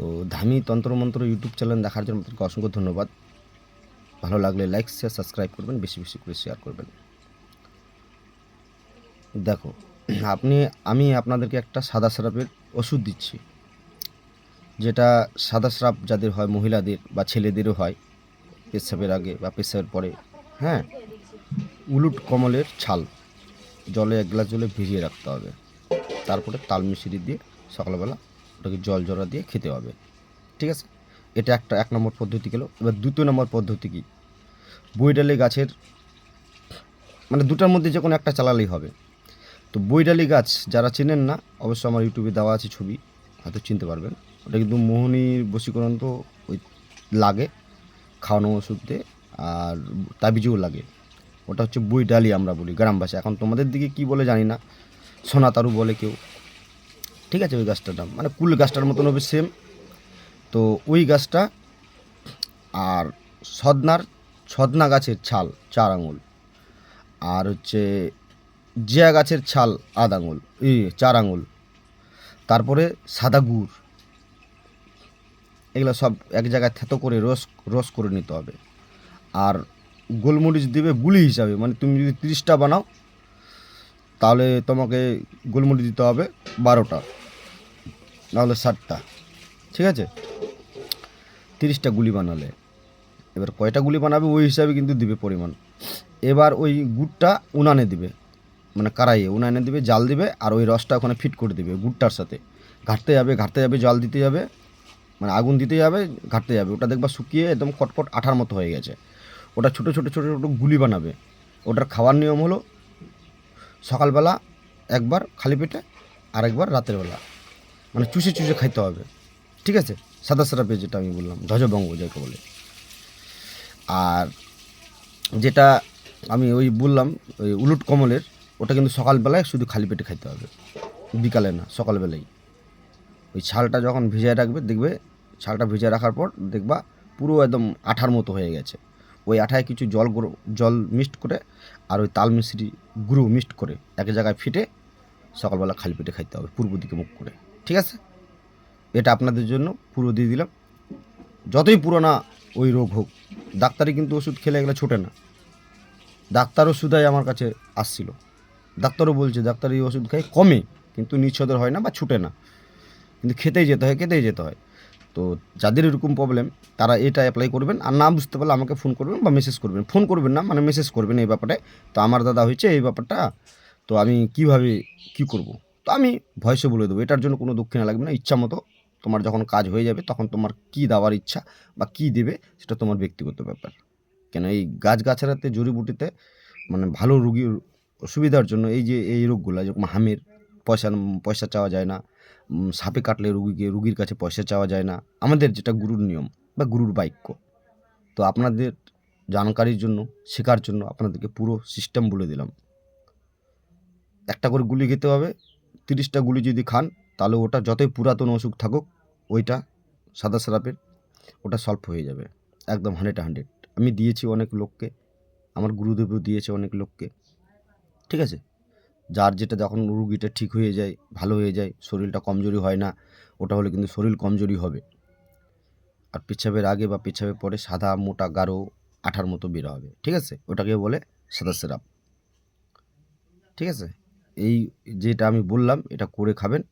তো ধামি তন্ত্রমন্ত্র YouTube channel দেখার জন্য আপনাকে অসংখ্য ধন্যবাদ। ভালো লাগলে লাইক শেয়ার সাবস্ক্রাইব করবেন, বেশি বেশি করে শেয়ার করবেন। দেখো, আমি আপনাদেরকে একটা সাদা স্রাবের ওষুধ দিচ্ছি, যেটা সাদা স্রাব যাদের হয়, মহিলাদের বা ছেলেদেরও হয় পেচ্ছাপের আগে বা পেচ্ছাপের পরে। হ্যাঁ, উলুট কমলের ছাল জলে 1 গ্লাস জলে ভিজিয়ে রাখতে হবে, তারপরে তাল মিশিয়ে দিয়ে সকালবেলা ওটাকে জল জড়া দিয়ে খেতে হবে। ঠিক আছে, এটা এক নম্বর পদ্ধতি গেল। এবার 2 নম্বর পদ্ধতি কি, বৈডালি গাছের মানে দুটার মধ্যে যে কোনো একটা চালালেই হবে। তো বৈডালি গাছ যারা চেনেন না, অবশ্য আমার ইউটিউবে দেওয়া আছে ছবি, হয়তো চিনতে পারবেন। ওটা কিন্তু মোহিনীর বশীকরণ তো ওই লাগে, খাওয়ানো ওষুধ দিয়ে, আর তাবিজেও লাগে। ওটা হচ্ছে বৈডালি আমরা বলি গ্রাম ভাষা। এখন তোমাদের দিকে কি বলে জানি না, সোনাতারু বলে কেউ। ঠিক আছে, ওই গাছটার নাম মানে কুল গাছটার মতন হবে সেম। তো ওই গাছটা আর সদনা গাছের ছাল 4 আঙুল, আর হচ্ছে জিয়া গাছের ছাল আধ আঙুল, 4 আঙুল, তারপরে সাদা গুড়, এগুলো সব এক জায়গায় থেতো করে রস করে নিতে হবে। আর গোলমরিচ দেবে গুলি হিসাবে, মানে তুমি যদি 30টা বানাও তাহলে তোমাকে গোলমরিচ দিতে হবে 12টা, নাহলে 60টা। ঠিক আছে, 30টা গুলি বানালে এবার কয়টা গুলি বানাবে ওই হিসাবে কিন্তু দিবে পরিমাণ। এবার ওই গুড়টা উনানে দিবে, মানে কারাইয়ে উনানে দিবে, জাল দিবে, আর ওই রসটা ওখানে ফিট করে দিবে গুড়টার সাথে। ঘাটতে যাবে, জল দিতে যাবে, মানে আগুন দিতে যাবে, ঘাটতে যাবে। ওটা দেখবা শুকিয়ে একদম কটকট আঠার মতো হয়ে গেছে। ওটা ছোটো ছোটো ছোটো ছোটো গুলি বানাবে। ওটার খাওয়ার নিয়ম হলো সকালবেলা একবার খালি পেটে, আর একবার রাতের বেলা, মানে চুষে চুষে খাইতে হবে। ঠিক আছে, সাদা সারাপে যেটা আমি বললাম, ধ্বজভঙ্গ যাকে বলে। আর যেটা আমি ওই বললাম ওই উলুট কমলের, ওটা কিন্তু সকালবেলায় শুধু খালি পেটে খাইতে হবে, বিকালে না, সকালবেলায়। ওই ছালটা যখন ভিজিয়ে রাখবে, দেখবে ছালটা ভিজিয়ে রাখার পর দেখবা পুরো একদম আঠার মতো হয়ে গেছে। ওই আঠায় কিছু জল মিক্সড করে আর ওই তাল মিশ্রি গুঁড়ো মিক্সড করে এক জায়গায় ফিটে সকালবেলা খালি পেটে খাইতে হবে, পূর্ব দিকে মুখ করে। ঠিক আছে, এটা আপনাদের জন্য পুরো দিয়ে দিলাম। যতই পুরোনো ওই রোগ হোক, ডাক্তারি কিন্তু ওষুধ খেলে এগুলো ছোটে না। ডাক্তার ওষুধাই আমার কাছে আসছিল, ডাক্তারও বলছে ডাক্তার এই ওষুধ খাই কমে, কিন্তু নিঃসদর হয় না বা ছুটে না, কিন্তু খেতেই যেতে হয়। তো যাদের এরকম প্রবলেম তারা এটা অ্যাপ্লাই করবেন। আর না বুঝতে পারলে আমাকে ফোন করবেন বা মেসেজ করবেন। ফোন করবেন না, মানে মেসেজ করবেন এই ব্যাপারে। তো আমার দাদা হয়েছে এই ব্যাপারটা, তো আমি কীভাবে কী করব, তো আমি ভয়েসে বলে দেবো। এটার জন্য কোনো দক্ষিণা লাগবে না, ইচ্ছা মতো তোমার যখন কাজ হয়ে যাবে তখন তোমার কী দেওয়ার ইচ্ছা বা কী দেবে সেটা তোমার ব্যক্তিগত ব্যাপার। কেন এই গাছগাছড়াতে জড়িবুটিতে মানে ভালো রুগীর সুবিধার জন্য এই যে এই রোগগুলো, যেরকম হামের পয়সা চাওয়া যায় না, সাপে কাটলে রুগীর কাছে পয়সা চাওয়া যায় না, আমাদের যেটা গুরুর নিয়ম বা গুরুর বাক্য। তো আপনাদের জানকারির জন্য, শেখার জন্য আপনাদেরকে পুরো সিস্টেম বলে দিলাম। একটা করে গুলি খেতে হবে, 30টা গুলি যদি খান তাহলে ওটা যতই পুরাতন অসুখ থাকুক, ওইটা সাদা স্রাপের ওটা সলভ হয়ে যাবে একদম 100। আমি দিয়েছি অনেক লোককে, আমার গুরুদেবও দিয়েছে অনেক লোককে। ঠিক আছে, যার যেটা যখন রুগীটা ঠিক হয়ে যায়, ভালো হয়ে যায়, শরীরটা কমজোরি হয় না, ওটা হলে কিন্তু শরীর কমজোরি হবে। আর পেচ্ছাপের আগে বা পেচ্ছাপের পরে সাদা মোটা গাঢ় আঠার মতো বের হবে। ঠিক আছে, ওটাকে বলে সাদা স্রাব। ঠিক আছে, এই যেটা আমি বললাম এটা করে খাবেন।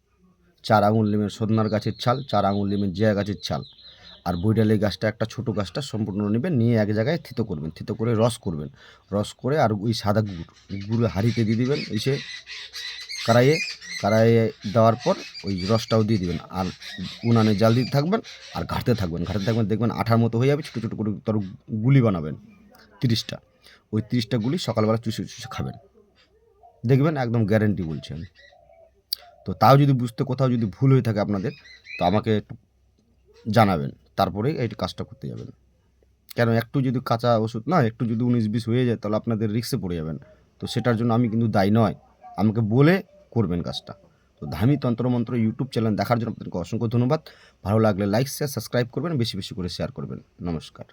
4 আঙুল নেবেন সদনার গাছের ছাল, 4 আঙুল নেবেন জিয়া গাছের ছাল, আর বৈডালি গাছটা একটা ছোটো গাছটা সম্পূর্ণ নেবেন, নিয়ে এক জায়গায় থেতো করবেন, থেতো করে রস করে আর ওই সাদা গুড় হাঁড়িতে দিয়ে দেবেন, এসে কারাইয়ে দেওয়ার পর ওই রসটাও দিয়ে দিবেন, আর উনানে জাল দিতে থাকবেন আর ঘাঁটতে থাকবেন, দেখবেন আঠার মতো হয়ে যাবে। ছোটো ছোটো করে তার গুলি বানাবেন 30টা, ওই 30টা গুলি সকালবেলা চুষে চুষে খাবেন, দেখবেন একদম গ্যারেন্টি বলছি আমি। তো তাও যদি বুঝতে কোথাও যদি ভুল হয়ে থাকে আপনাদের, তো আমাকে একটু জানাবেন, তারপরেই এই কাজটা করতে যাবেন। কেন একটু যদি কাঁচা ওষুধ না, একটু যদি 19-20 হয়ে যায় তাহলে আপনাদের রিস্কে পড়ে যাবেন। তো সেটার জন্য আমি কিন্তু দায়ী নয়, আমাকে বলে করবেন কাজটা। তো ধামি তন্ত্রমন্ত্র ইউটিউব চ্যানেল দেখার জন্য আপনাদেরকে অসংখ্য ধন্যবাদ। ভালো লাগলে লাইক শেয়ার সাবস্ক্রাইব করবেন, বেশি বেশি করে শেয়ার করবেন। নমস্কার।